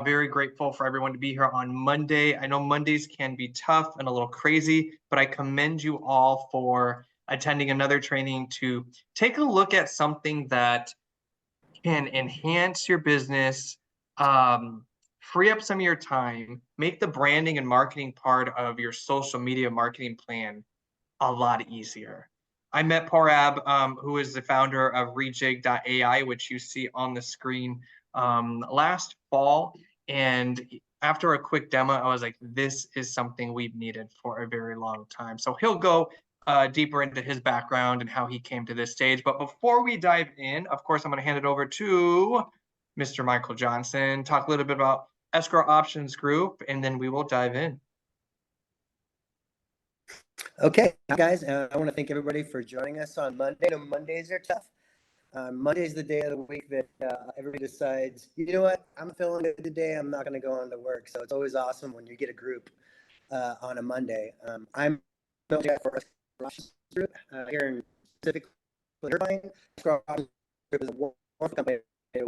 very grateful for everyone to be here on Monday. I know Mondays can be tough and a little crazy, but I commend you all for attending another training to take a look at something that can enhance your business, free up some of your time, make the branding and marketing part of your social media marketing plan a lot easier. I met Porab, who is the founder of Rejig.ai, which you see on the screen last fall. And after a quick demo, I was like, this is something we've needed for a very long time. So he'll go deeper into his background and how he came to this stage. But before we dive in, of course, I'm going to hand it over to Mr. Michael Johnson, talk a little bit about Escrow Options Group, and then we will dive in. Okay, guys, I want to thank everybody for joining us on Monday. I know Mondays are tough. Monday's the day of the week that everybody decides, you know what, I'm feeling good today, I'm not going to go on to work. So it's always awesome when you get a group on a Monday. I'm building guy for Escrow Options Group here in Pacific Irvine. Escrow Options Group is a wonderful company. I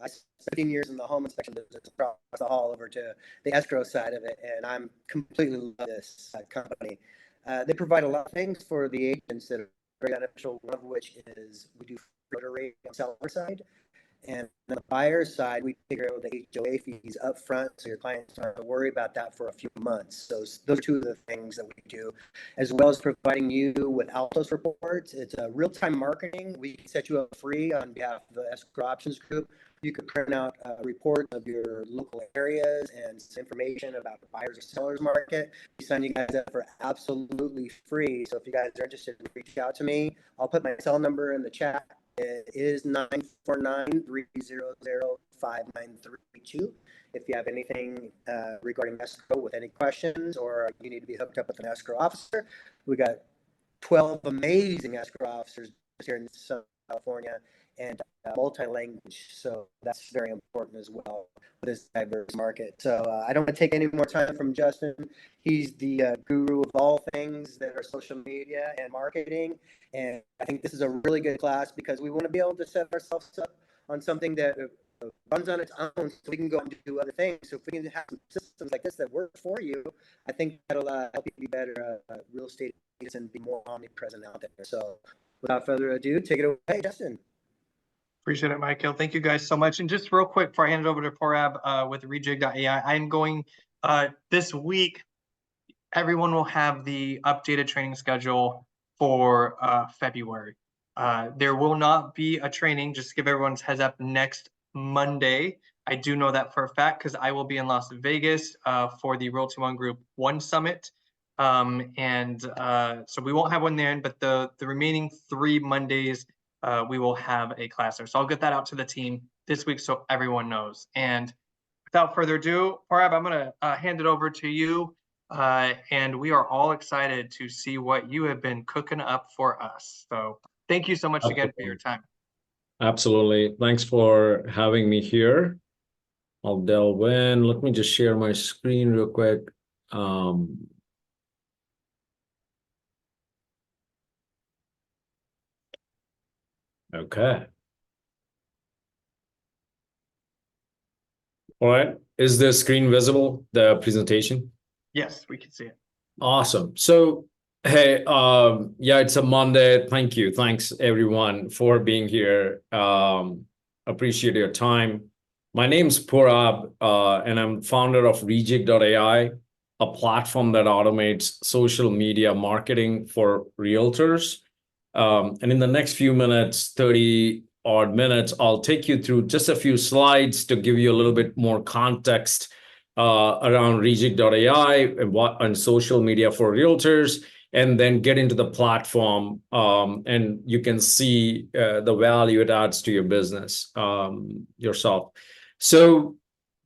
spent 15 years in the home inspection business across the hall over to the escrow side of it, and I'm completely love this company. They provide a lot of things for the agents that are very beneficial, one of which is we do floater rate on the seller side. And on the buyer side, we figure out the HOA fees up front so your clients don't have to worry about that for a few months. So those are two of the things that we do, as well as providing you with Altos reports. It's a real-time marketing. We can set you up free on behalf of the Escrow Options Group. You could print out a report of your local areas and some information about the buyers or sellers market. We sign you guys up for absolutely free. So if you guys are interested, reach out to me. I'll put my cell number in the chat. It is 949-300-5932. If you have anything regarding escrow with any questions, or you need to be hooked up with an escrow officer, we got 12 amazing escrow officers here in Southern California, and multi-language, so that's very important as well with this diverse market. So I don't want to take any more time from Justin. He's the guru of all things that are social media and marketing, and I think this is a really good class because we want to be able to set ourselves up on something that runs on its own so we can go and do other things. So if we can have some systems like this that work for you, I think that'll help you be better real estate agents and be more omnipresent out there. So without further ado, take it away, Justin. Appreciate it, Michael. Thank you guys so much. And just real quick before I hand it over to Porab with Rejig.ai, I'm going this week, everyone will have the updated training schedule for February. There will not be a training, just to give everyone's heads up, next Monday. I do know that for a fact because I will be in Las Vegas for the Realty One Group 1 Summit. So we won't have one then, but the remaining 3 Mondays, we will have a class there. So I'll get that out to the team this week so everyone knows. And without further ado, Porab, I'm going to hand it over to you. And we are all excited to see what you have been cooking up for us. So thank you so much again for your time. Absolutely. Thanks for having me here. I'll delve in. Let me just share my screen real quick. Okay. All right. Is the screen visible, the presentation? Yes, we can see it. Awesome. So, hey, yeah, it's a Monday. Thank you. Thanks, everyone, for being here. Appreciate your time. My name's Porab, and I'm founder of Rejig.ai, a platform that automates social media marketing for realtors. And in the next few minutes, 30 odd minutes, I'll take you through just a few slides to give you a little bit more context around Rejig.ai and what on social media for realtors, and then get into the platform, and you can see the value it adds to your business yourself. So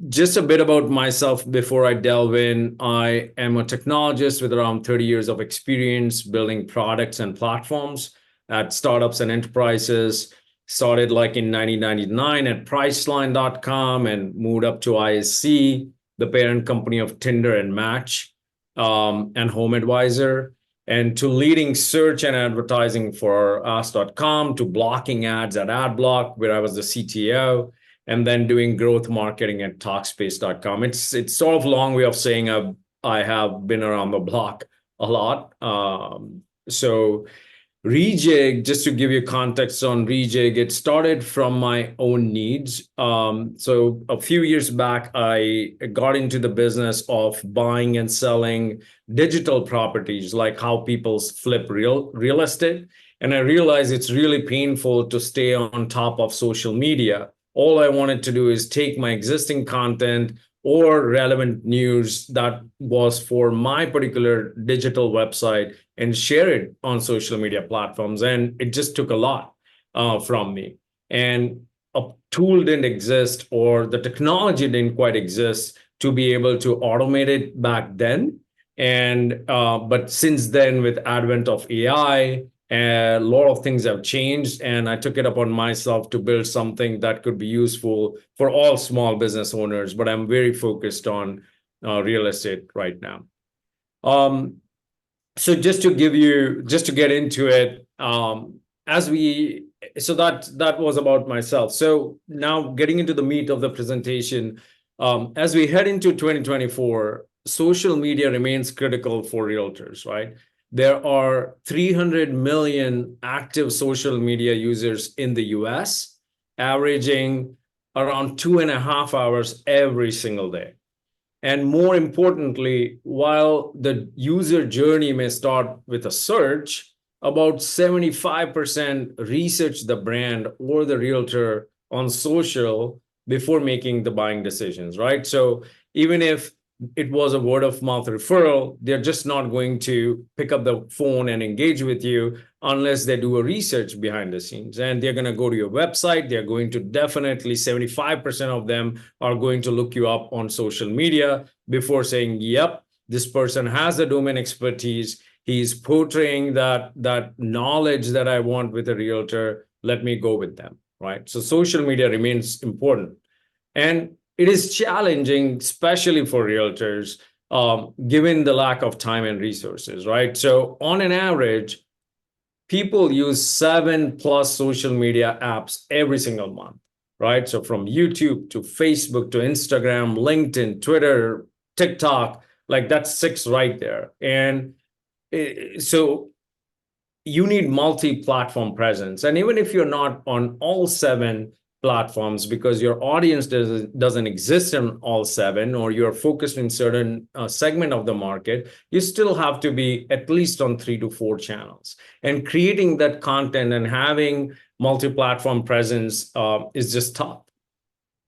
just a bit about myself before I delve in. I am a technologist with around 30 years of experience building products and platforms at startups and enterprises. Started like in 1999 at Priceline.com and moved up to ISC, the parent company of Tinder and Match, and HomeAdvisor, and to leading search and advertising for Ask.com, to blocking ads at AdBlock, where I was the CTO, and then doing growth marketing at Talkspace.com. It's sort of a long way of saying I have been around the block a lot. So Rejig, just to give you context on Rejig, it started from my own needs. So a few years back, I got into the business of buying and selling digital properties, like how people flip real estate. And I realized it's really painful to stay on top of social media. All I wanted to do is take my existing content or relevant news that was for my particular digital website and share it on social media platforms. And it just took a lot from me. And a tool didn't exist, or the technology didn't quite exist to be able to automate it back then. And but since then, with advent of AI, a lot of things have changed, and I took it upon myself to build something that could be useful for all small business owners. But I'm very focused on real estate right now. So just to get into it, so that was about myself. So now getting into the meat of the presentation, as we head into 2024, social media remains critical for realtors, right? There are 300 million active social media users in the US, averaging around 2.5 hours every single day. And more importantly, while the user journey may start with a search, about 75% research the brand or the realtor on social before making the buying decisions, right? So even if it was a word of mouth referral, they're just not going to pick up the phone and engage with you unless they do a research behind the scenes. And they're going to go to your website. They're going to definitely, 75% of them are going to look you up on social media before saying, yep, this person has the domain expertise. He's portraying that knowledge that I want with a realtor. Let me go with them, right? So social media remains important. And it is challenging, especially for realtors, given the lack of time and resources, right? So on an average, people use 7+ social media apps every single month, right? So from YouTube to Facebook to Instagram, LinkedIn, Twitter, TikTok, like that's 6 right there. And so you need multi-platform presence. And even if you're not on all 7 platforms, because your audience doesn't exist in all 7, or you're focused in certain segment of the market, you still have to be at least on 3 to 4 channels. And creating that content and having multi-platform presence is just tough.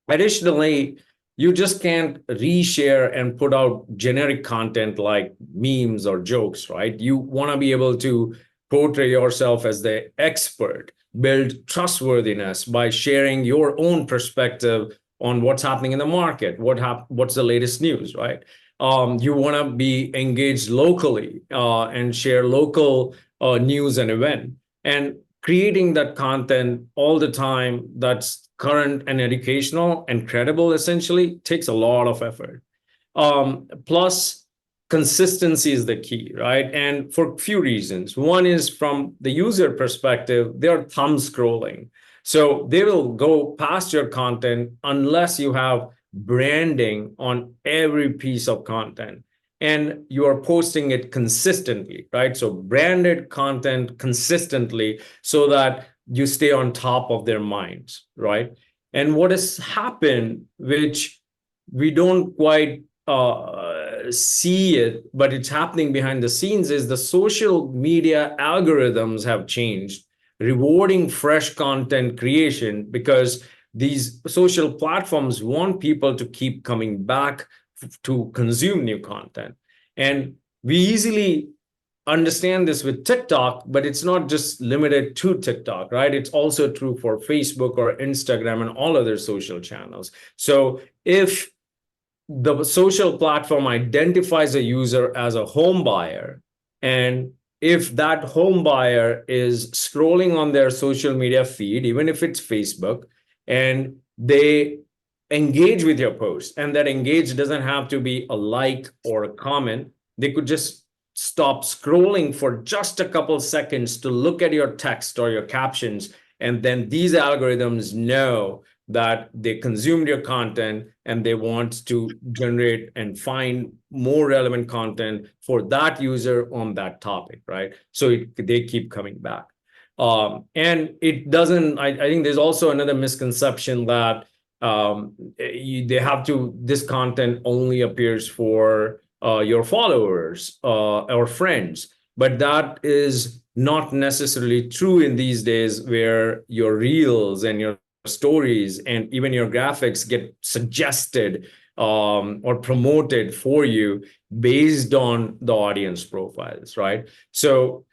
Additionally, you just can't reshare and put out generic content like memes or jokes, right? You want to be able to portray yourself as the expert, build trustworthiness by sharing your own perspective on what's happening in the market, what's the latest news, right? You want to be engaged locally and share local news and event, and creating that content all the time that's current and educational and credible essentially takes a lot of effort. Plus, consistency is the key, right? And for a few reasons. One is from the user perspective, they're thumb scrolling. So they will go past your content unless you have branding on every piece of content and you are posting it consistently, right? So branded content consistently so that you stay on top of their minds, right? And what has happened, which we don't quite see it, but it's happening behind the scenes, is the social media algorithms have changed, rewarding fresh content creation because these social platforms want people to keep coming back to consume new content. And we easily understand this with TikTok, but it's not just limited to TikTok, right? It's also true for Facebook or Instagram and all other social channels. So if the social platform identifies a user as a home buyer, and if that home buyer is scrolling on their social media feed, even if it's Facebook, and they engage with your post, and that engage doesn't have to be a like or a comment, they could just stop scrolling for just a couple seconds to look at your text or your captions, and then these algorithms know that they consumed your content and they want to generate and find more relevant content for that user on that topic, right? So they keep coming back. And it doesn't, I think there's also another misconception that this content only appears for your followers or friends, but that is not necessarily true in these days, where your reels and your stories and even your graphics get suggested or promoted for you based on the audience profiles, right? So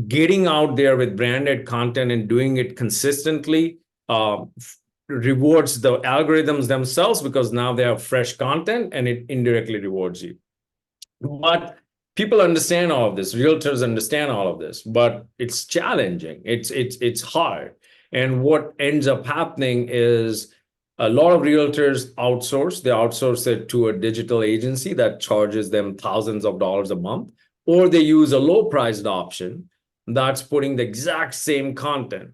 getting out there with branded content and doing it consistently rewards the algorithms themselves, because now they have fresh content and it indirectly rewards you. But people understand all of this. Realtors understand all of this, but it's challenging. It's hard. And what ends up happening is a lot of realtors outsource. They outsource it to a digital agency that charges them thousands of dollars a month, or they use a low-priced option that's putting the exact same content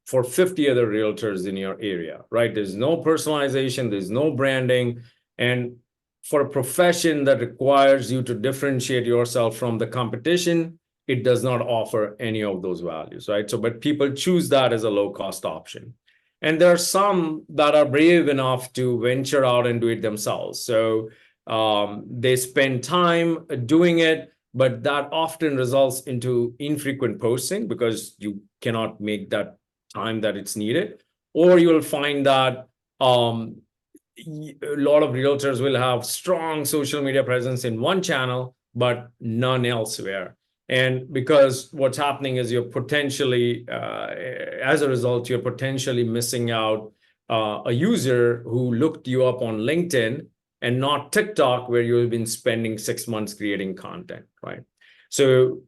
for 50 other realtors in your area, right? There's no personalization, there's no branding. And for a profession that requires you to differentiate yourself from the competition, it does not offer any of those values, right? So, but people choose that as a low-cost option. And there are some that are brave enough to venture out and do it themselves. So they spend time doing it, but that often results into infrequent posting because you cannot make that time that it's needed. Or you'll find that a lot of realtors will have strong social media presence in one channel, but none elsewhere. And because what's happening is you're potentially, as a result, you're potentially missing out a user who looked you up on LinkedIn and not TikTok, where you've been spending 6 months creating content, right? So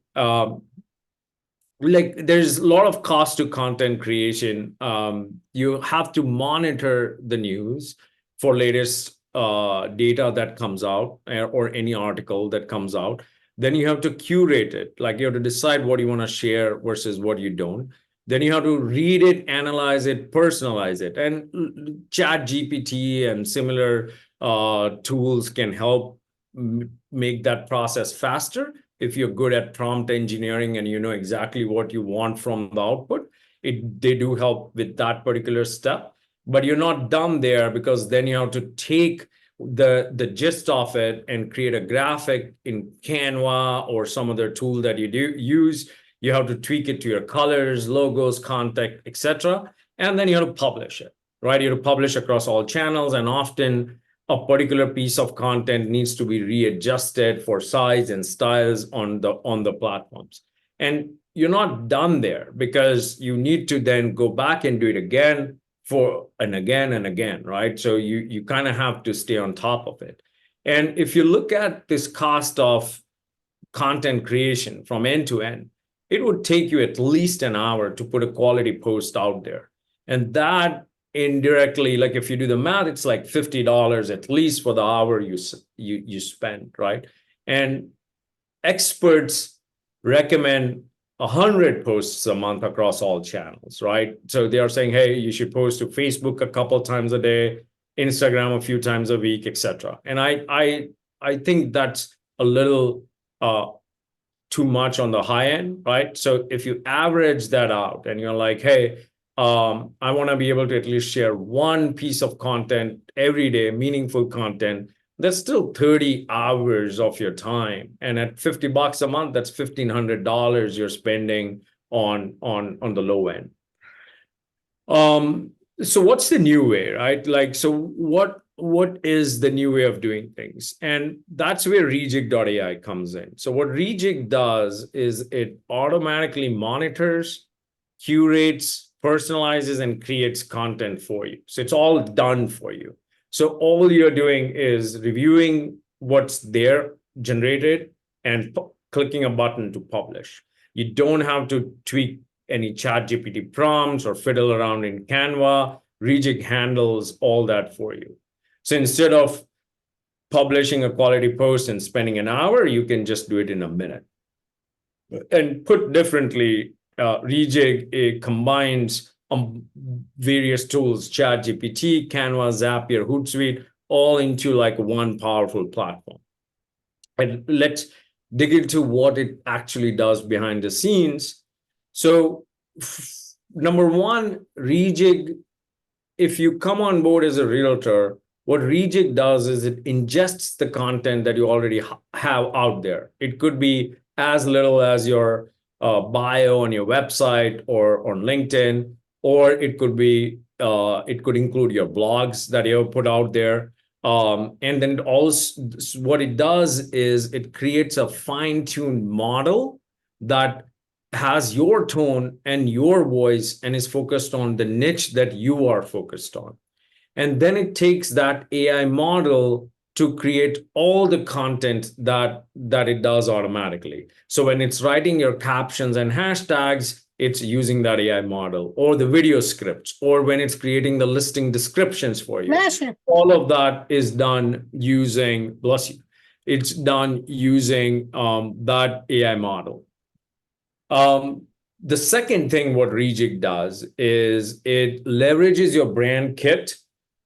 there's a lot of cost to content creation. You have to monitor the news for latest data that comes out, or any article that comes out. Then you have to curate it. Like, you have to decide what you want to share versus what you don't. Then you have to read it, analyze it, personalize it. And ChatGPT and similar tools can help make that process faster. If you're good at prompt engineering and you know exactly what you want from the output, they do help with that particular step. But you're not done there, because then you have to take the gist of it and create a graphic in Canva or some other tool that you do use. You have to tweak it to your colors, logos, content, etc. And then you have to publish it, right? You have to publish across all channels, and often a particular piece of content needs to be readjusted for size and styles on the platforms. And you're not done there, because you need to then go back and do it again and again, right? So you kind of have to stay on top of it. And if you look at this cost of content creation from end to end, it would take you at least an hour to put a quality post out there. And that indirectly, like if you do the math, it's like $50 at least for the hour you spend, right? And experts recommend 100 posts a month across all channels, right? So they are saying, hey, you should post to Facebook a couple times a day, Instagram a few times a week, etc. And I think that's a little too much on the high end, right? So if you average that out and you're like, hey, I want to be able to at least share one piece of content every day, meaningful content, that's still 30 hours of your time. And at $50 a month, that's $1,500 you're spending on the low end. So what's the new way, right? Like, so what is the new way of doing things? And that's where Rejig.ai comes in. So what Rejig does is it automatically monitors, curates, personalizes, and creates content for you. So it's all done for you. So all you're doing is reviewing what's there generated and clicking a button to publish. You don't have to tweak any ChatGPT prompts or fiddle around in Canva. Rejig handles all that for you. So instead of publishing a quality post and spending an hour, you can just do it in a minute. And put differently, Rejig, it combines various tools, ChatGPT, Canva, Zapier, Hootsuite, all into like one powerful platform. And let's dig into what it actually does behind the scenes. So, number one, Rejig, if you come on board as a realtor, what Rejig does is it ingests the content that you already have out there. It could be as little as your bio on your website or on LinkedIn, or it could be it could include your blogs that you put out there. And then also what it does is it creates a fine-tuned model that has your tone and your voice and is focused on the niche that you are focused on. And then it takes that AI model to create all the content that it does automatically. So when it's writing your captions and hashtags, it's using that AI model, or the video scripts, or when it's creating the listing descriptions for you. All of that is done using, bless you, it's done using that AI model. The second thing what Rejig does is it leverages your brand kit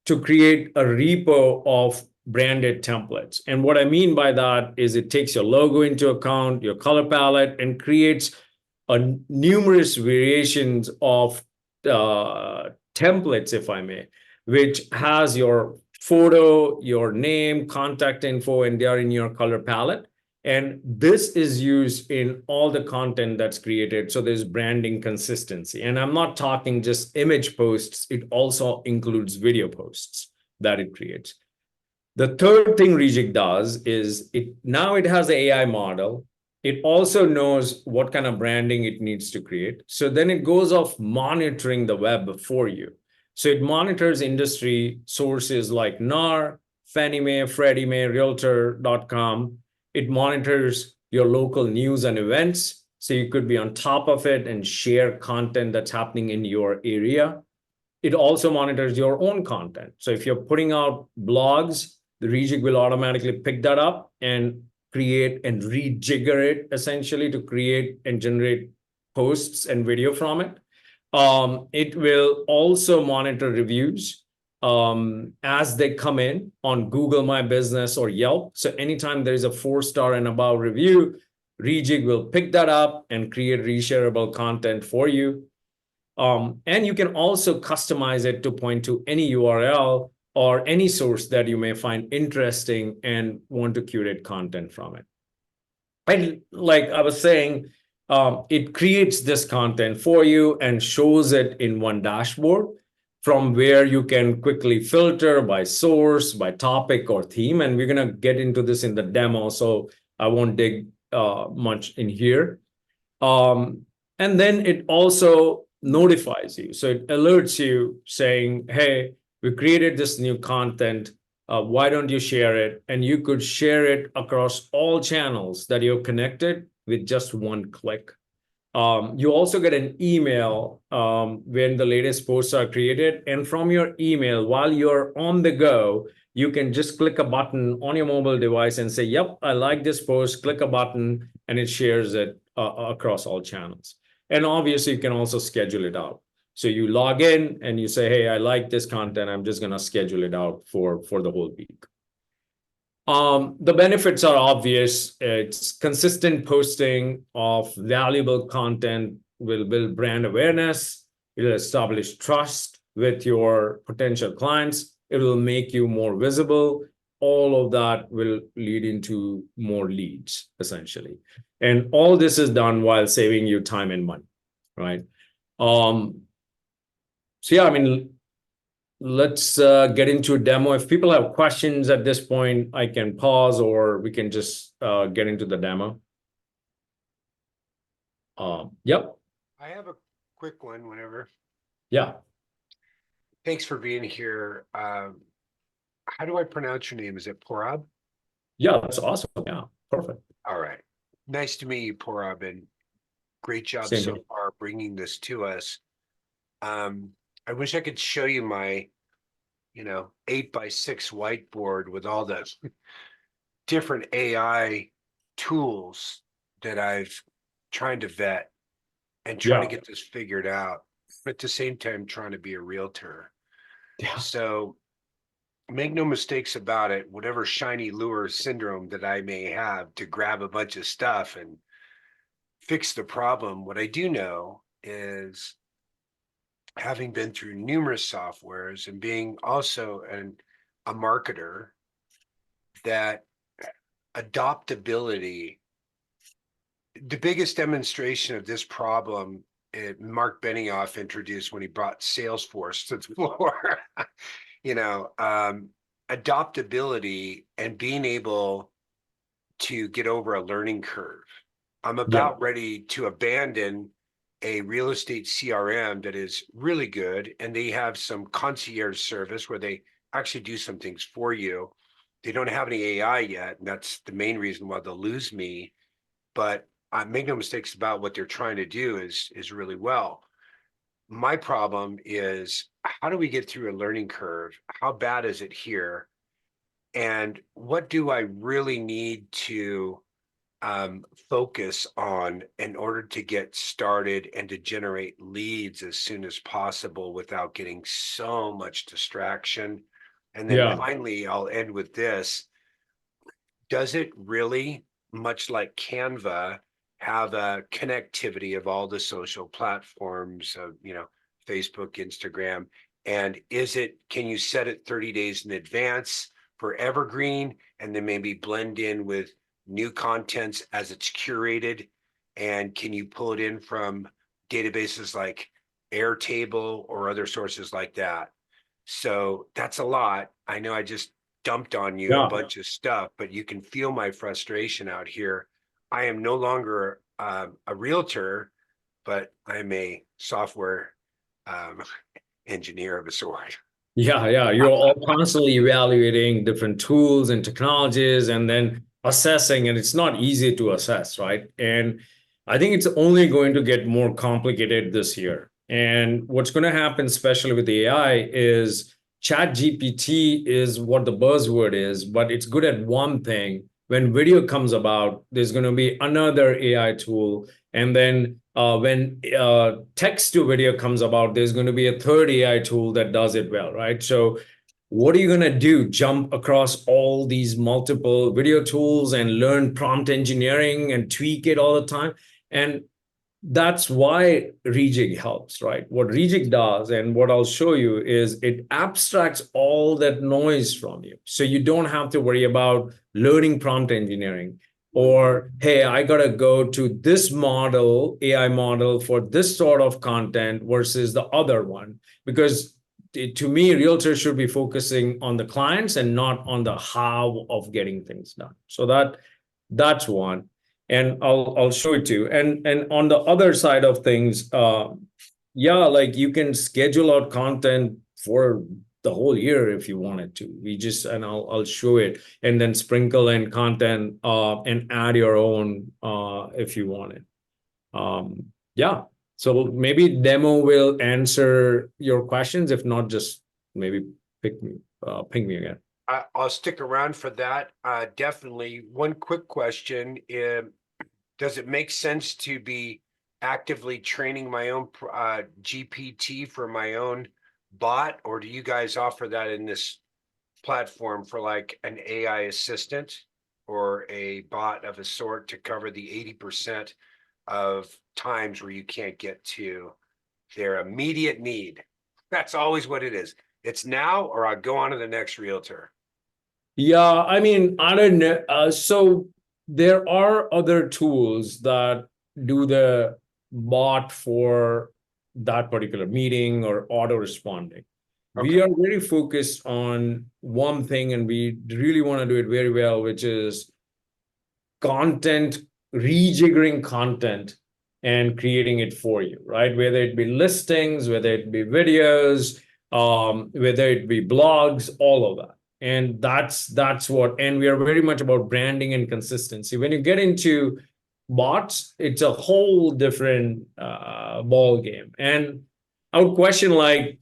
to create a repo of branded templates. And what I mean by that is it takes your logo into account, your color palette, and creates numerous variations of templates, if I may, which has your photo, your name, contact info, and they are in your color palette. And this is used in all the content that's created. So there's branding consistency. And I'm not talking just image posts. It also includes video posts that it creates. The third thing Rejig does is it has the AI model. It also knows what kind of branding it needs to create. So then it goes off monitoring the web for you. So it monitors industry sources like NAR, Fannie Mae, Freddie Mae, Realtor.com. It monitors your local news and events. So you could be on top of it and share content that's happening in your area. It also monitors your own content. So if you're putting out blogs, the Rejig will automatically pick that up and create and rejigger it essentially to create and generate posts and video from it. It will also monitor reviews as they come in on Google My Business or Yelp. So anytime there's a 4-star and above review, Rejig will pick that up and create reshareable content for you. And you can also customize it to point to any URL or any source that you may find interesting and want to curate content from it. And like I was saying, it creates this content for you and shows it in one dashboard from where you can quickly filter by source, by topic or theme. And we're going to get into this in the demo, so I won't dig much in here. And then it also notifies you. So it alerts you saying, hey, we created this new content. Why don't you share it? And you could share it across all channels that you're connected with just one click. You also get an email when the latest posts are created. And from your email, while you're on the go, you can just click a button on your mobile device and say, yep, I like this post, click a button, and it shares it across all channels. And obviously, you can also schedule it out. So you log in and you say, hey, I like this content. I'm just going to schedule it out for the whole week. The benefits are obvious. It's consistent posting of valuable content will build brand awareness. It will establish trust with your potential clients. It will make you more visible. All of that will lead into more leads, essentially. And all this is done while saving you time and money, right? So yeah, I mean, let's get into a demo. If people have questions at this point, I can pause or we can just get into the demo. Yep. I have a quick one whenever. Yeah. Thanks for being here. How do I pronounce your name? Is it Porab? Yeah, that's awesome. Yeah, perfect. All right. Nice to meet you, Porab, and great job Same so here. far bringing this to us. I wish I could show you my, 8x6 whiteboard with all the different AI tools that I've trying to vet and trying to get this figured out. but at the same time trying to be a realtor. Yeah. So make no mistakes about it, whatever shiny lure syndrome that I may have to grab a bunch of stuff and fix the problem, what I do know is, having been through numerous softwares and being also a marketer, that adoptability, the biggest demonstration of this problem, Mark Benioff introduced when he brought Salesforce to the floor. Adoptability and being able to get over a learning curve. I'm about ready to abandon a real estate CRM that is really good, and they have some concierge service where they actually do some things for you. They don't have any AI yet, and that's the main reason why they'll lose me. But I make no mistakes about what they're trying to do is really well. My problem is, how do we get through a learning curve? How bad is it here? And what do I really need to focus on in order to get started and to generate leads as soon as possible without getting so much distraction? And then Yeah. finally, I'll end with this. Does it really, much like Canva, have a connectivity of all the social platforms of, Facebook, Instagram? And can you set it 30 days in advance for evergreen, and then maybe blend in with new contents as it's curated? And can you pull it in from databases like Airtable or other sources like that? So that's a lot. I know I just dumped on you a bunch of stuff, but you can feel my frustration out here. I am no longer a realtor, but I'm a software engineer of a sort. Yeah. You're all constantly evaluating different tools and technologies and then assessing, and it's not easy to assess, right? And I think it's only going to get more complicated this year. And what's going to happen, especially with AI, is ChatGPT is what the buzzword is, but it's good at one thing. When video comes about, there's going to be another AI tool. And then when text to video comes about, there's going to be a third AI tool that does it well, right? So what are you going to do? Jump across all these multiple video tools and learn prompt engineering and tweak it all the time? And that's why Rejig helps, right? What Rejig does, and what I'll show you, is it abstracts all that noise from you. So you don't have to worry about learning prompt engineering, or, hey, I got to go to this model, AI model, for this sort of content versus the other one. Because to me, realtors should be focusing on the clients and not on the how of getting things done. So that's one. And I'll show it to you. And on the other side of things, like you can schedule out content for the whole year if you wanted to. And I'll show it, and then sprinkle in content and add your own if you want it. So maybe demo will answer your questions. If not, just maybe ping me again. I'll stick around for that. Definitely. One quick question. Does it make sense to be actively training my own GPT for my own bot, or do you guys offer that in this platform for like an AI assistant or a bot of a sort to cover the 80% of times where you can't get to their immediate need? That's always what it is. It's now, or I'll go on to the next realtor. Yeah, I mean, I don't know. So there are other tools that do the bot for that particular meeting or auto responding. Okay. We are very focused on one thing, and we really want to do it very well, which is rejiggering content and creating it for you, right? Whether it be listings, whether it be videos, whether it be blogs, all of that. And that's what, and we are very much about branding and consistency. When you get into bots, it's a whole different ball game. And I would question, like,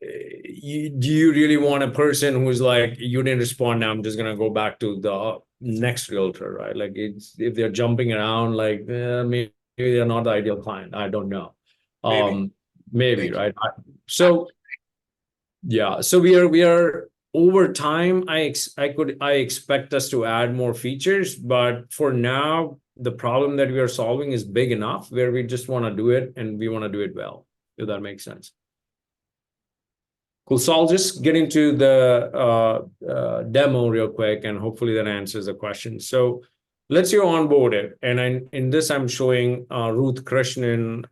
do you really want a person who's like, you didn't respond, now I'm just gonna go back to the next realtor, right? Like, if they're jumping around, like, maybe they're not the ideal client. I don't know. Maybe, Thank you. right? So yeah, so we are over time. I expect us to add more features, but for now, the problem that we are solving is big enough where we just want to do it and we want to do it well, if that makes sense. Cool. So I'll just get into the demo real quick, and hopefully that answers the question. So let's say you're onboarded, and in this I'm showing Ruth Krishnan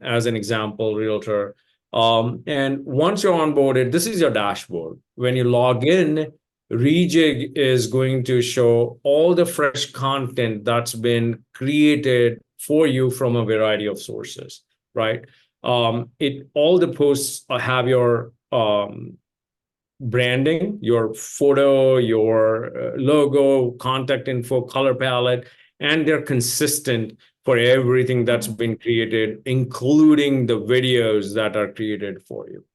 as an example realtor. And once you're onboarded, this is your dashboard. When you log in, Rejig is going to show all the fresh content that's been created for you from a variety of sources, right? All the posts have your branding, your photo, your logo, contact info, color palette, and they're consistent for everything that's been created, including the videos that are created for you,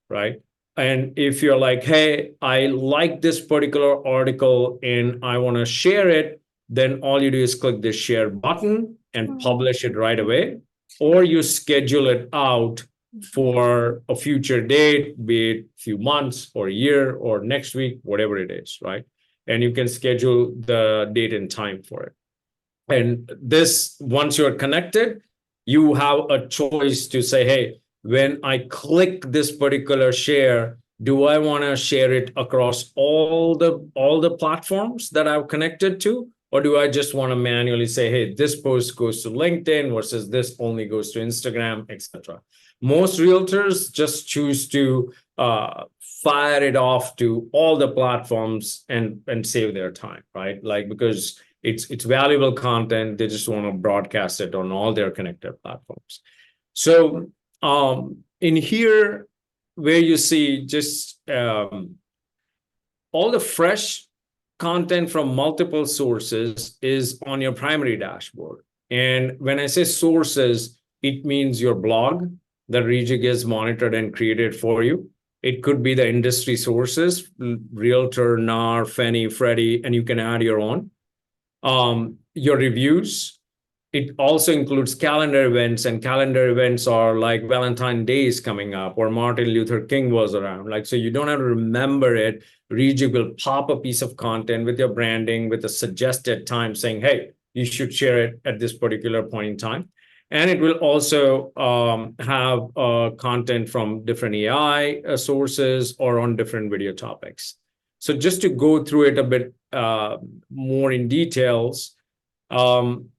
right? And if you're like, hey, I like this particular article and I want to share it, then all you do is click the share button and publish it right away, or you schedule it out for a future date, be it a few months or a year or next week, whatever it is, right? And you can schedule the date and time for it. And this, once you're connected, you have a choice to say, hey, when I click this particular share, do I want to share it across all the platforms that I've connected to? Or do I just want to manually say, hey, this post goes to LinkedIn versus this only goes to Instagram, etc. Most realtors just choose to fire it off to all the platforms and save their time, right? Like, because it's valuable content, they just want to broadcast it on all their connected platforms. So in here, where you see just all the fresh content from multiple sources is on your primary dashboard. And when I say sources, it means your blog that Rejig is monitored and created for you. It could be the industry sources, Realtor, NAR, Fannie, Freddie, and you can add your own. Your reviews. It also includes calendar events, and calendar events are like Valentine's Day is coming up, or Martin Luther King was around. Like, so you don't have to remember it. Rejig will pop a piece of content with your branding with a suggested time saying, hey, you should share it at this particular point in time. And it will also have content from different AI sources or on different video topics. So just to go through it a bit more in details,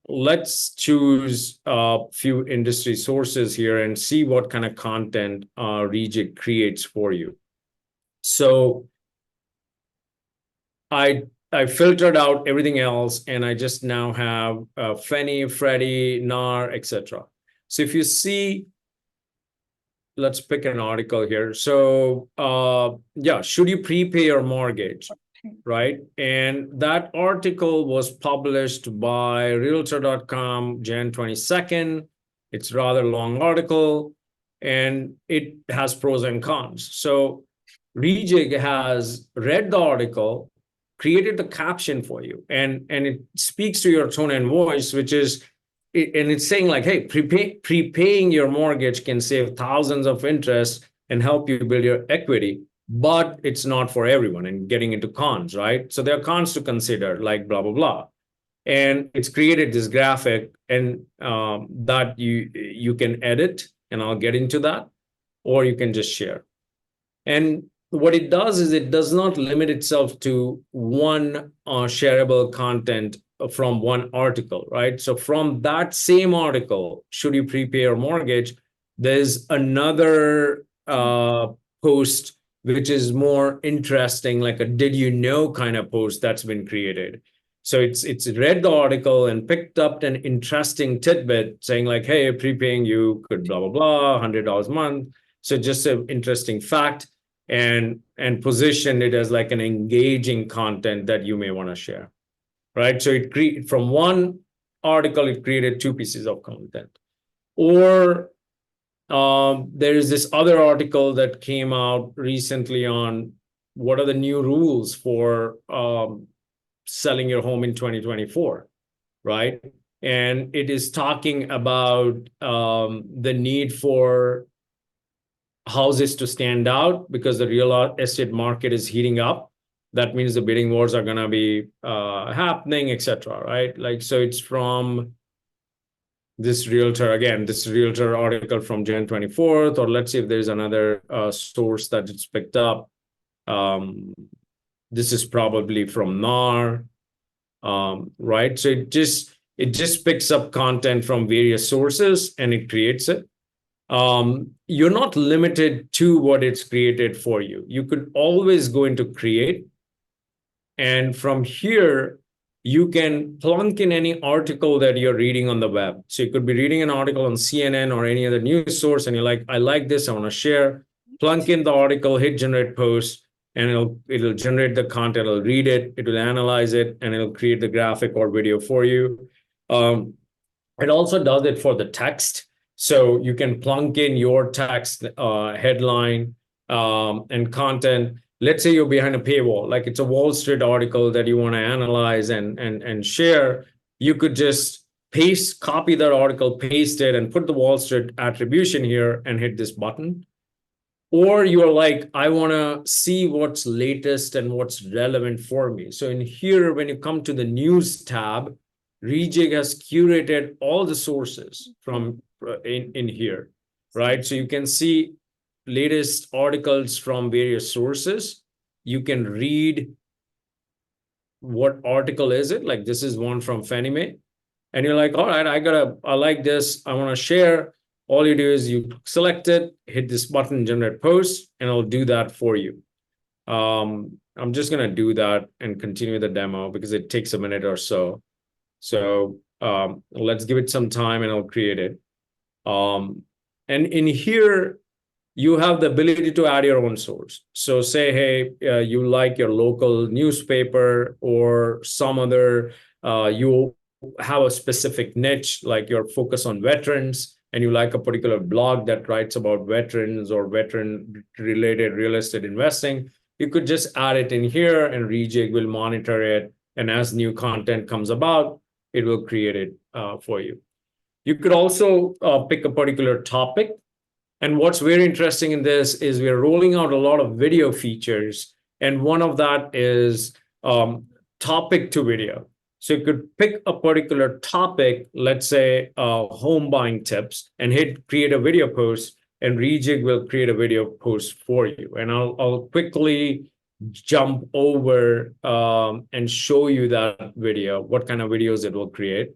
let's choose a few industry sources here and see what kind of content Rejig creates for you. So I filtered out everything else, and I just now have Fannie, Freddie, NAR, etc. So if you see, let's pick an article here. So yeah, should you prepay your mortgage? Right. And that article was published by Realtor.com, Jan 22nd. It's a rather long article, and it has pros and cons. So Rejig has read the article, created the caption for you, and it speaks to your tone and voice, which is, and it's saying like, hey, prepaying your mortgage can save thousands of interest and help you build your equity. But it's not for everyone, and getting into cons, right? So there are cons to consider, like blah, blah, blah. And it's created this graphic, and that you can edit, and I'll get into that, or you can just share. And what it does is it does not limit itself to one shareable content from one article, right? So from that same article, should you prepay your mortgage, there's another post which is more interesting, like a did you know kind of post that's been created. So it's read the article and picked up an interesting tidbit saying like, hey, prepaying you could blah, blah, blah, $100 a month. So just an interesting fact, and positioned it as like an engaging content that you may want to share, right? So from one article, it created two pieces of content. Or there is this other article that came out recently on what are the new rules for selling your home in 2024, right? and it is talking about the need for houses to stand out because the real estate market is heating up. That means the bidding wars are going to be happening, etc. Right? Like, so it's from this realtor, again, this realtor article from Jan 24th, or let's see if there's another source that it's picked up. This is probably from NAR, right? So it just picks up content from various sources and it creates it. You're not limited to what it's created for you. You could always go into create, and from here, you can plunk in any article that you're reading on the web. So you could be reading an article on CNN or any other news source, and you're like, I like this, I want to share. Plunk in the article, hit generate post, and it'll generate the content, it'll read it, it will analyze it, and it'll create the graphic or video for you. It also does it for the text. So you can plunk in your text headline and content. Let's say you're behind a paywall, like it's a Wall Street article that you want to analyze and share. You could just copy that article, paste it, and put the Wall Street attribution here and hit this button. Or you're like, I want to see what's latest and what's relevant for me. So in here, when you come to the news tab, Rejig has curated all the sources from in here, right? So you can see latest articles from various sources. You can read what article is it. Like this is one from Fannie Mae. And you're like, all right, I like this. I want to share. All you do is you select it, hit this button, generate post, and it'll do that for you. I'm just going to do that and continue the demo because it takes a minute or so. So let's give it some time and I'll create it. And in here, you have the ability to add your own source. So say, hey, you like your local newspaper or some other, you have a specific niche, like you're focused on veterans, and you like a particular blog that writes about veterans or veteran-related real estate investing, you could just add it in here and Rejig will monitor it. And as new content comes about, it will create it for you. You could also pick a particular topic. And what's very interesting in this is we're rolling out a lot of video features. And one of that is topic to video. So you could pick a particular topic, let's say home buying tips, and hit create a video post, and Rejig will create a video post for you. And I'll quickly jump over and show you that video, what kind of videos it will create.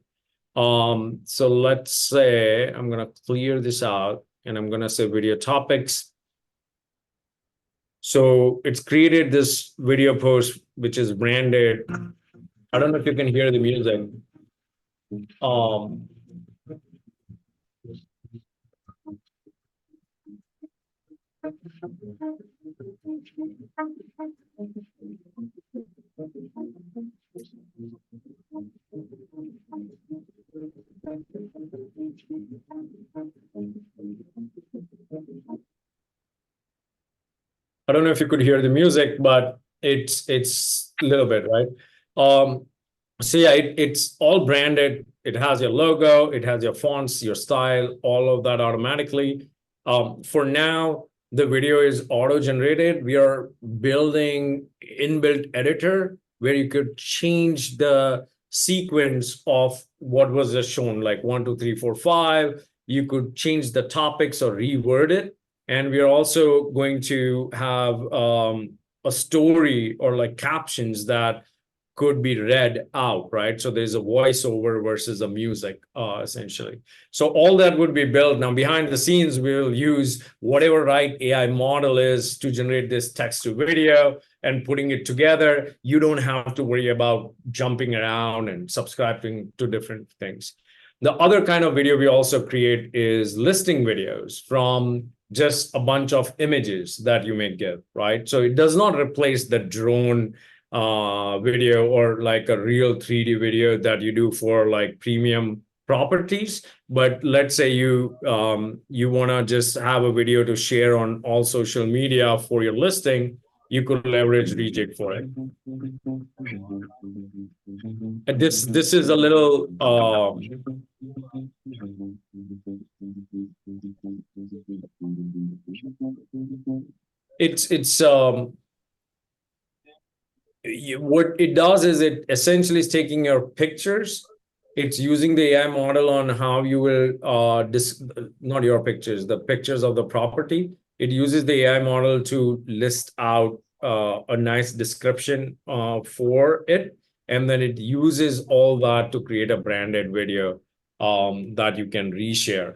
So let's say I'm going to clear this out and I'm going to say video topics. So it's created this video post, which is branded. I don't know if you can hear the music. I don't know if you could hear the music, but it's a little bit, right? So yeah, it's all branded. It has your logo, it has your fonts, your style, all of that automatically. For now, the video is auto-generated. We are building inbuilt editor where you could change the sequence of what was just shown, like 1, 2, 3, 4, 5. You could change the topics or reword it. And we are also going to have a story or like captions that could be read out, right? So there's a voiceover versus a music, essentially. So all that would be built. Now, behind the scenes, we'll use whatever right AI model is to generate this text to video and putting it together. You don't have to worry about jumping around and subscribing to different things. The other kind of video we also create is listing videos from just a bunch of images that you may give, right? So it does not replace the drone video or like a real 3D video that you do for like premium properties. But let's say you want to just have a video to share on all social media for your listing. you could leverage Reject for it. And this is a little it's what it does is it essentially is taking your pictures. It's using the AI model on how you will not your pictures, the pictures of the property. It uses the AI model to list out a nice description for it, and then it uses all that to create a branded video that you can reshare.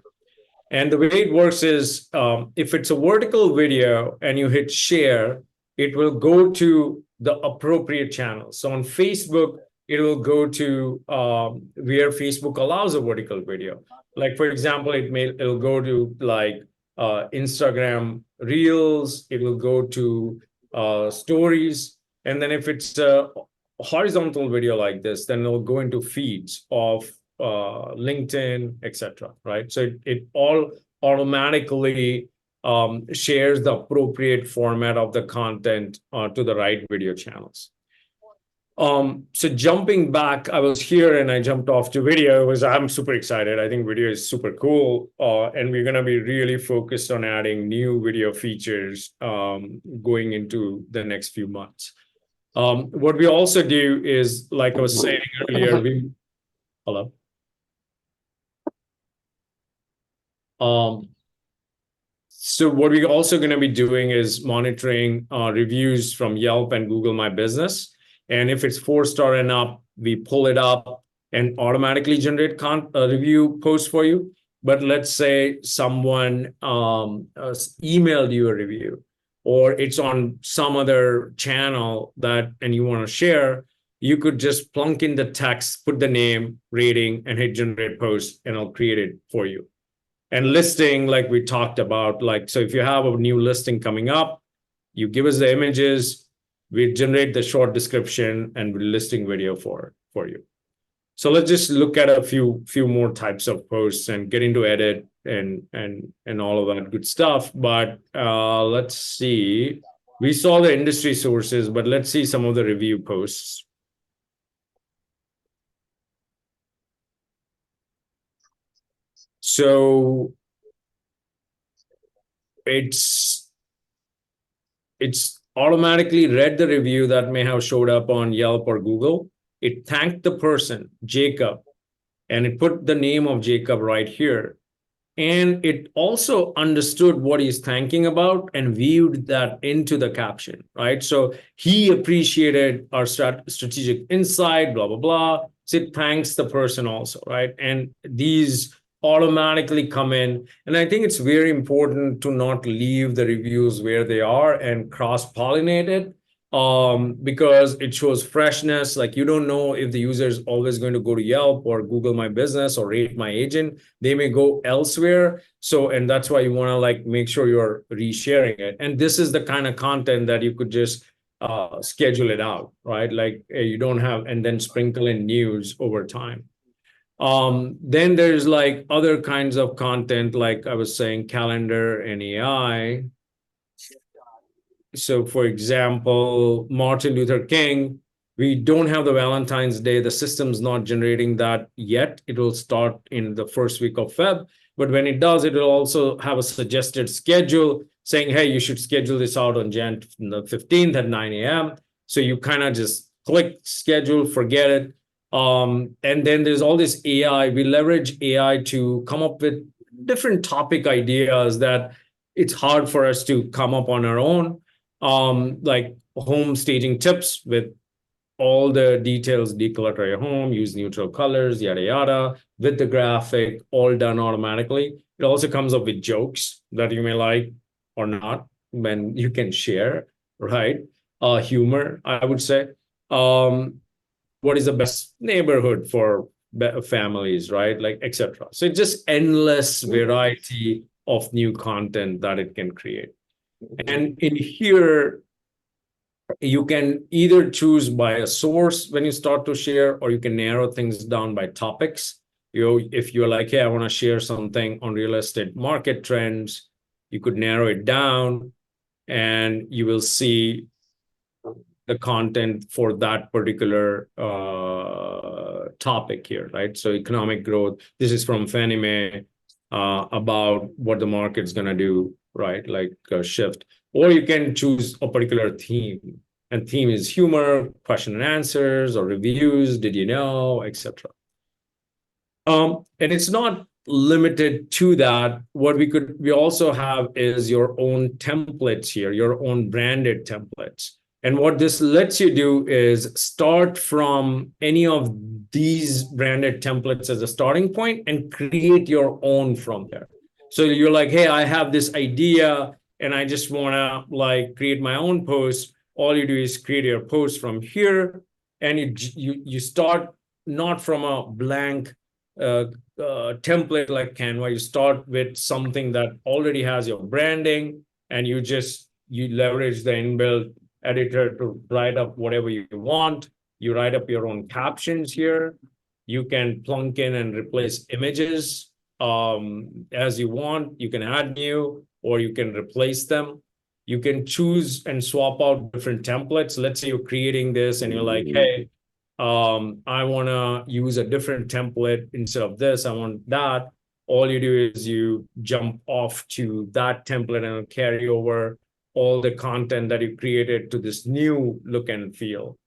And the way it works is if it's a vertical video and you hit share, it will go to the appropriate channel. So on Facebook, it will go to where Facebook allows a vertical video. Like, for example, it'll go to like Instagram Reels, it will go to stories. And then if it's a horizontal video like this, then it'll go into feeds of LinkedIn, etc. Right? So it all automatically shares the appropriate format of the content to the right video channels. So jumping back, I was here and I jumped off to video. I'm super excited. I think video is super cool, and we're going to be really focused on adding new video features going into the next few months. What we also do is, like I was saying earlier, hello. So what we're also going to be doing is monitoring reviews from Yelp and Google My Business. And if it's 4-star and up, we pull it up and automatically generate review posts for you. But let's say someone emailed you a review, or it's on some other channel and you want to share, you could just plunk in the text, put the name, rating, and hit generate post, and I'll create it for you. And listing, like we talked about, like, so if you have a new listing coming up, you give us the images, we generate the short description and listing video for you. So let's just look at a few more types of posts and get into edit and all of that good stuff. But let's see. We saw the industry sources, but let's see some of the review posts. So it's automatically read the review that may have showed up on Yelp or Google. It thanked the person, Jacob, and it put the name of Jacob right here. And it also understood what he's thanking about and viewed that into the caption, right? So he appreciated our strategic insight, blah, blah, blah. So it thanks the person also, right? And these automatically come in. And I think it's very important to not leave the reviews where they are and cross-pollinate it, because it shows freshness. Like, you don't know if the user is always going to go to Yelp or Google My Business or Rate My Agent. They may go elsewhere. So, and that's why you want to like make sure you're resharing it. And this is the kind of content that you could just schedule it out, right? Like you don't have, and then sprinkle in news over time. Then there's like other kinds of content, like I was saying, calendar and AI. So for example, Martin Luther King, we don't have the Valentine's Day. The system's not generating that yet. It will start in the first week of Feb. But when it does, it will also have a suggested schedule saying, hey, you should schedule this out on Jan the 15th at 9 a.m. So you kind of just click schedule, forget it. And then there's all this AI. We leverage AI to come up with different topic ideas that it's hard for us to come up on our own, like home staging tips with all the details, declutter your home, use neutral colors, yada, yada, with the graphic, all done automatically. It also comes up with jokes that you may like or not, when you can share, right? Humor, I would say. What is the best neighborhood for families, right? Like, etc. So it's just endless variety of new content that it can create. And in here, you can either choose by a source when you start to share, or you can narrow things down by topics. If you're like, hey, I want to share something on real estate market trends, you could narrow it down, and you will see the content for that particular topic here, right? So economic growth, this is from Fannie Mae, about what the market's gonna do, right? Like a shift. Or you can choose a particular theme. And theme is humor, question and answers, or reviews, did you know, etc. And it's not limited to that. What we also have is your own templates here, your own branded templates. And what this lets you do is start from any of these branded templates as a starting point and create your own from there. So you're like, hey, I have this idea and I just want to like create my own post. All you do is create your post from here, and you start not from a blank template like Canva. You start with something that already has your branding, and you leverage the inbuilt editor to write up whatever you want. You write up your own captions here. You can plunk in and replace images as you want. You can add new, or you can replace them. You can choose and swap out different templates. Let's say you're creating this and you're like, hey, I want to use a different template instead of this. I want that. All you do is you jump off to that template and carry over all the content that you created to this new look and feel.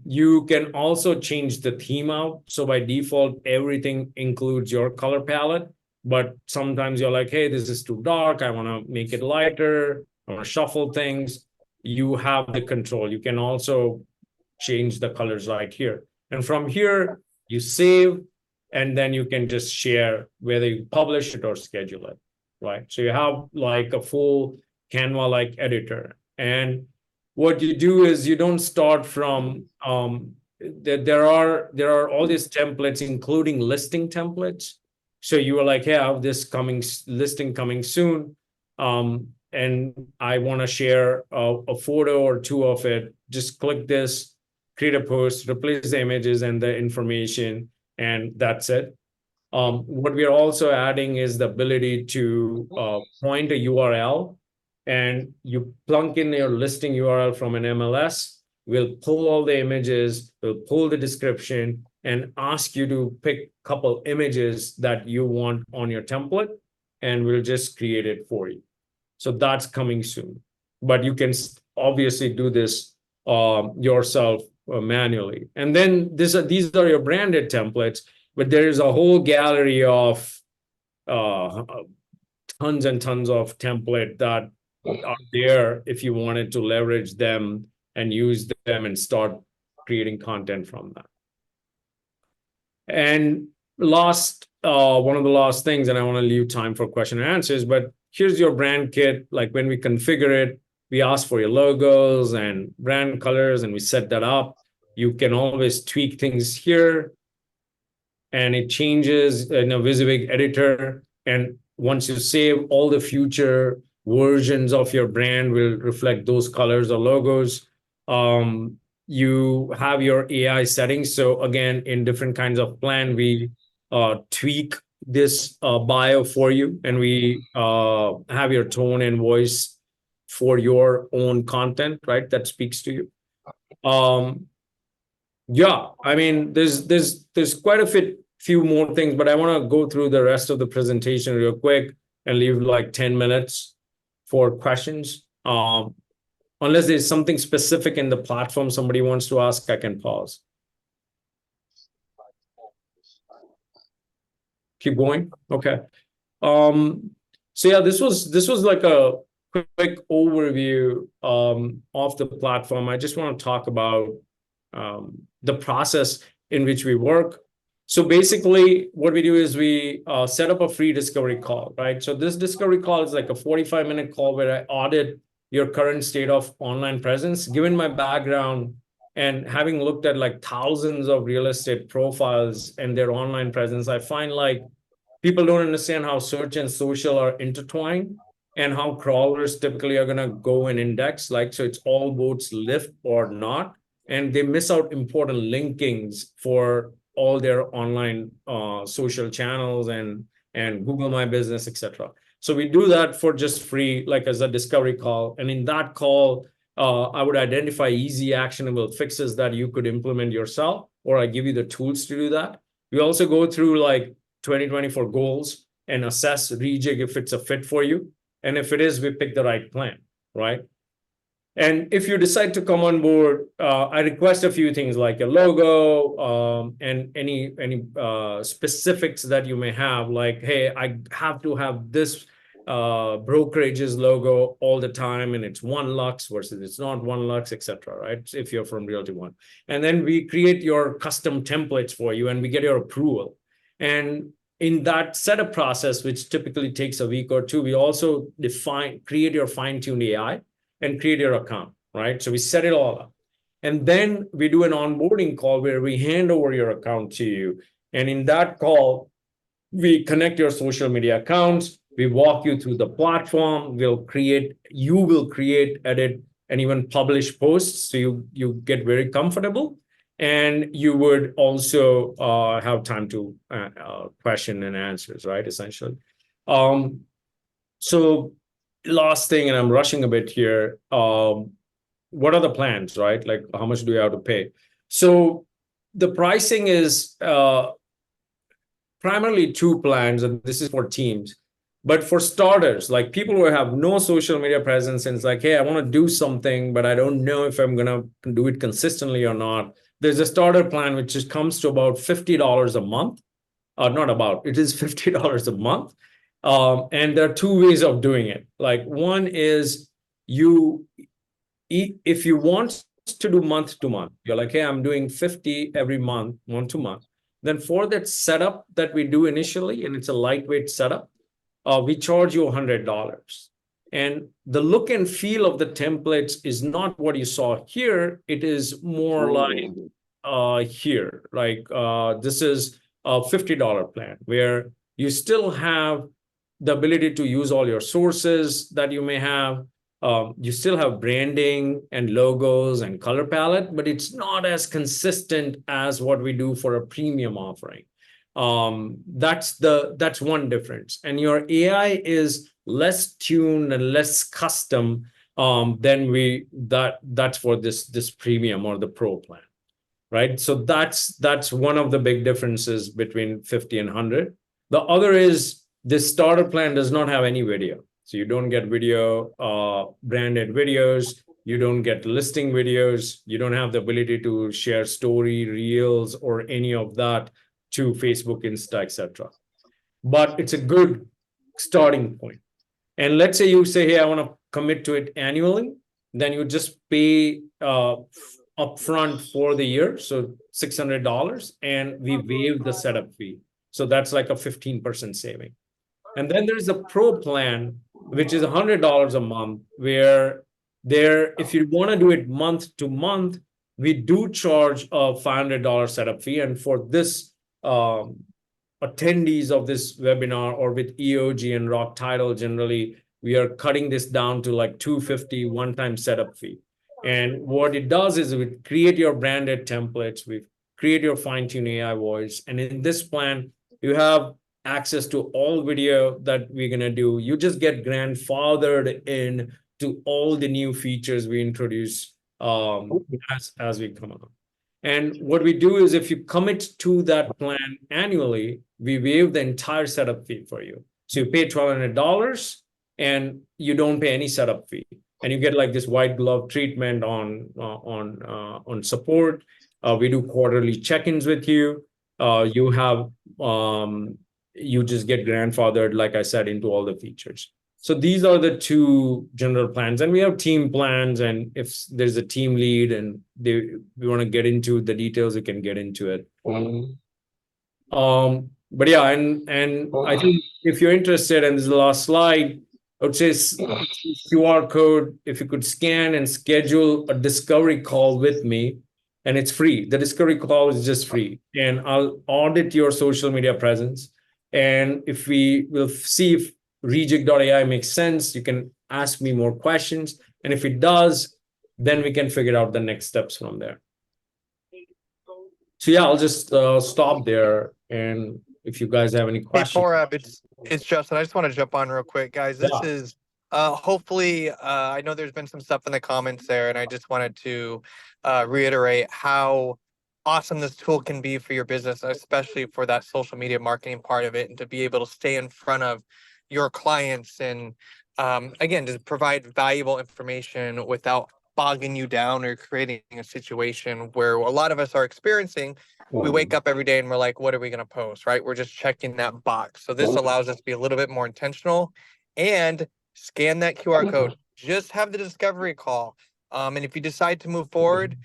You can also change the theme out. So by default, everything includes your color palette. But sometimes you're like, hey, this is too dark. I want to make it lighter. I want to shuffle things. You have the control. You can also change the colors right here. And from here, you save, and then you can just share whether you publish it or schedule it, right? So you have like a full Canva-like editor. And what you do is you don't start from, there are all these templates, including listing templates. So you are like, hey, I have this listing coming soon. And I want to share a photo or two of it. Just click this, create a post, replace the images and the information, and that's it. What we are also adding is the ability to point a URL, and you plunk in your listing URL from an MLS. We'll pull all the images, we'll pull the description, and ask you to pick a couple images that you want on your template, and we'll just create it for you. So that's coming soon. But you can obviously do this yourself manually. And then these are your branded templates, but there is a whole gallery of tons and tons of template that are there if you wanted to leverage them and use them and start creating content from that. And one of the last things, and I want to leave time for question and answers, but here's your brand kit. Like when we configure it, we ask for your logos and brand colors, and we set that up. You can always tweak things here, and it changes in a WYSIWYG editor. And once you save, all the future versions of your brand will reflect those colors or logos. You have your AI settings. So again, in different kinds of plan, we tweak this bio for you, and we have your tone and voice for your own content, right? That speaks to you. Yeah, I mean, there's quite a few more things, but I want to go through the rest of the presentation real quick and leave like 10 minutes for questions. Unless there's something specific in the platform somebody wants to ask, I can pause. Keep going. Okay. So yeah, this was like a quick overview of the platform. I just want to talk about the process in which we work. So basically, what we do is we set up a free discovery call, right? So this discovery call is like a 45-minute call where I audit your current state of online presence. Given my background and having looked at like thousands of real estate profiles and their online presence, I find like people don't understand how search and social are intertwined and how crawlers typically are going to go and index. Like, so it's all boats lift or not. And they miss out important linkings for all their online social channels and Google My Business, etc. So we do that for just free, like as a discovery call. And in that call, I would identify easy actionable fixes that you could implement yourself, or I give you the tools to do that. We also go through like 2024 goals and assess rejig if it's a fit for you. And if it is, we pick the right plan, right? And if you decide to come on board, I request a few things like a logo, and any specifics that you may have, like, hey, I have to have this brokerage's logo all the time, and it's 1 Lux versus it's not 1 Lux, etc. Right? If you're from Realty One, and then we create your custom templates for you, and we get your approval. And in that setup process, which typically takes a week or two, we also create your fine-tuned AI and create your account, right? So we set it all up. And then we do an onboarding call where we hand over your account to you. And in that call, we connect your social media accounts. We walk you through the platform. You will create, edit, and even publish posts. So you get very comfortable. And you would also have time to question and answers, right? Essentially. So last thing, and I'm rushing a bit here. What are the plans, right? Like, how much do you have to pay? So the pricing is primarily 2 plans, and this is for teams. But for starters, like people who have no social media presence, and it's like, hey, I want to do something, but I don't know if I'm gonna do it consistently or not. There's a starter plan which just comes to about $50 a month. Not about, it is $50 a month. And there are 2 ways of doing it. Like, one is if you want to do month to month, you're like, hey, I'm doing 50 every month, month to month. Then for that setup that we do initially, and it's a lightweight setup, we charge you $100. And the look and feel of the templates is not what you saw here. It is more like here. Like this is a $50 plan where you still have the ability to use all your sources that you may have. You still have branding and logos and color palette, but it's not as consistent as what we do for a premium offering. That's one difference. And your AI is less tuned and less custom than that's for this premium or the pro plan, right? So that's one of the big differences between 50 and 100. The other is this starter plan does not have any video. So you don't get video, branded videos. You don't get listing videos. You don't have the ability to share story, reels, or any of that to Facebook, Insta, etc. But it's a good starting point. And let's say you say, hey, I want to commit to it annually. Then you just pay upfront for the year, so $600, and we waive the setup fee. So that's like a 15% saving. And then there's a pro plan, which is $100 a month, where if you want to do it month to month, we do charge a $500 setup fee. And for this attendees of this webinar, or with EOG and Rock Title, generally, we are cutting this down to like $250 one-time setup fee. And what it does is we create your branded templates, we create your fine-tune AI voice. And in this plan, you have access to all video that we're going to do. You just get grandfathered in to all the new features we introduce as we come along. And what we do is, if you commit to that plan annually, we waive the entire setup fee for you. So you pay $1,200 and you don't pay any setup fee. And you get like this white glove treatment on support. We do quarterly check-ins with you. You just get grandfathered, like I said, into all the features. So these are the 2 general plans. And we have team plans. And if there's a team lead and we want to get into the details, we can get into it. But yeah, and I think if you're interested, and this is the last slide, I would say QR code, if you could scan and schedule a discovery call with me, and it's free. The discovery call is just free. And I'll audit your social media presence. And if we will see if rejig.ai makes sense, you can ask me more questions. And if it does, then we can figure out the next steps from there. So yeah, I'll just stop there. And if you guys have any questions. Hey, Purab, it's Justin. I just want to jump on real quick, guys. This is Hopefully, I know there's been some stuff in the comments there, and I just wanted to reiterate how awesome this tool can be for your business, especially for that social media marketing part of it, and to be able to stay in front of your clients and again, to provide valuable information without bogging you down or creating a situation where a lot of us are experiencing. We wake up every day and we're like, what are we going to post, right? We're just checking that box. So this allows us to be a little bit more intentional and scan that QR code. Just have the discovery call. And if you decide to move forward,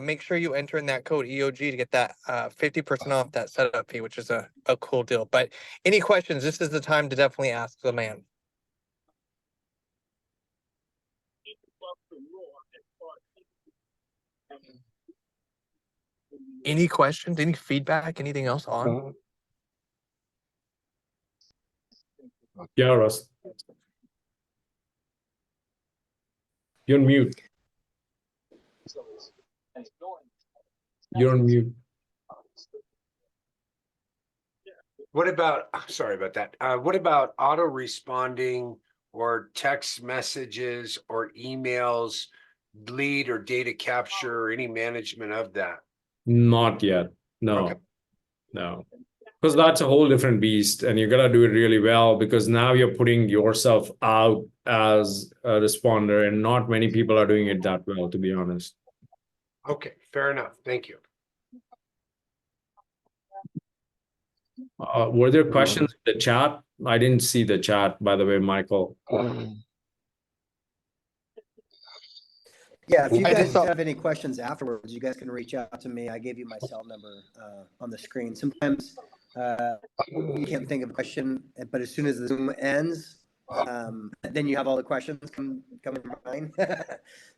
make sure you enter in that code EOG to get that 50% off that setup fee, which is a cool deal. But any questions, this is the time to definitely ask the man. Any questions, any feedback, anything else on? Yeah, Russ. You're on mute. You're on mute. What about, sorry about that. What about auto responding or text messages or emails, lead or data capture or any management of that? Not yet. No, Okay. no. Because that's a whole different beast, and you gotta do it really well because now you're putting yourself out as a responder, and not many people are doing it that well, to be honest. Okay, fair enough. Thank you. Were there questions in the chat? I didn't see the chat, by the way, Michael. Yeah, if you I guys just saw- have any questions afterwards, you guys can reach out to me. I gave you my cell number on the screen. Sometimes you can't think of a question, but as soon as the Zoom ends, then you have all the questions come in mind.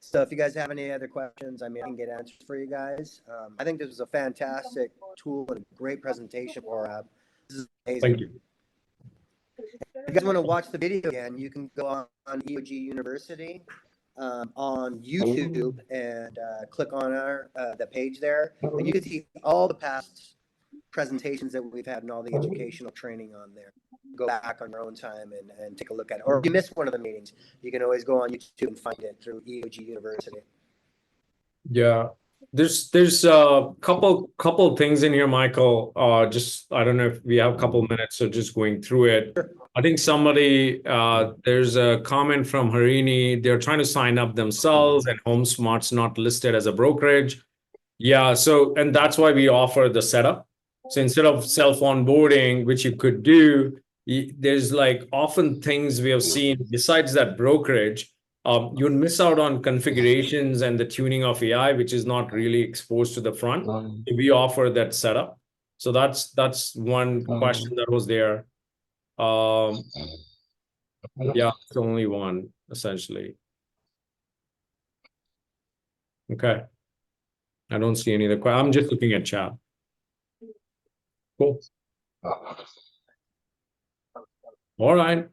So if you guys have any other questions, I mean, I can get answers for you guys. I think this was a fantastic tool and a great presentation for this is amazing. Thank you. If you guys want to watch the video again, you can go on EOG University on YouTube and click on our the page there, and you can see all the past presentations that we've had and all the educational training on there. Go back on your own time and take a look at it. Or if you missed one of the meetings, you can always go on YouTube and find it through EOG University. Yeah, there's a couple things in here, Michael. Just I don't know if we have a couple minutes, so just going through it. I think somebody there's a comment from Harini. They're trying to sign up themselves, and HomeSmart's not listed as a brokerage. Yeah, so and that's why we offer the setup. So instead of self onboarding, which you could do, there's like often things we have seen besides that brokerage. You'd miss out on configurations and the tuning of AI, which is not really exposed to the front. We offer that setup. So that's one question that was there. Yeah, it's only one, essentially. Okay. I don't see any other questions. I'm just looking at chat. Cool. All right.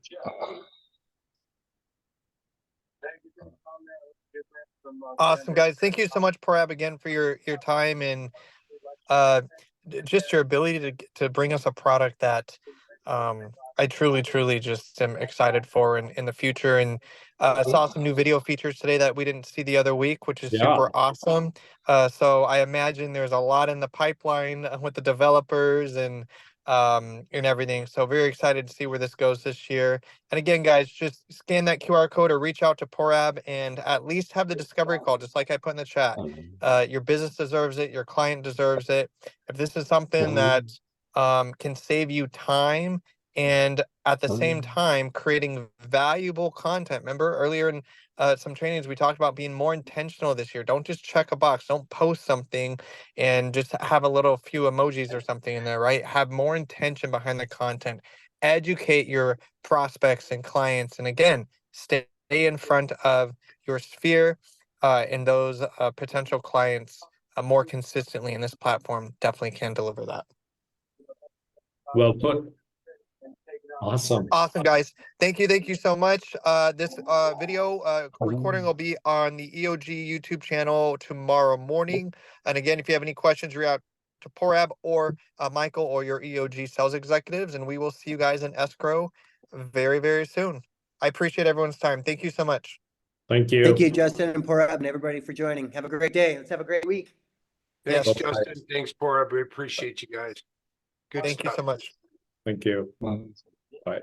Awesome, guys. Thank you so much, Parab, again for your time and just your ability to bring us a product that I truly just am excited for in the future. And I saw some new video features today that we didn't see the other week, which is super awesome. So I imagine there's a lot in the pipeline with the developers and everything. So very excited to see where this goes this year. And again, guys, just scan that QR code or reach out to Porab and at least have the discovery call, just like I put in the chat. Your business deserves it. Your client deserves it. If this is something that can save you time and at the same time creating valuable content. Remember earlier in some trainings, we talked about being more intentional this year. Don't just check a box. Don't post something and just have a little few emojis or something in there, right? Have more intention behind the content. Educate your prospects and clients. And again, stay in front of your sphere and those potential clients more consistently. And this platform definitely can deliver that. Well put. Awesome. Awesome, guys. Thank you so much. This video recording will be on the EOG YouTube channel tomorrow morning. And again, if you have any questions, reach out to Porab or Michael or your EOG sales executives, and we will see you guys in escrow very soon. I appreciate everyone's time. Thank you so much. Thank you. Thank you, Justin and Porab and everybody for joining. Have a great day. Let's have a great week. Thanks, Yes. Justin. Thanks, Porab. We appreciate you guys. Good Thank you stuff. so much. Thank you. Bye.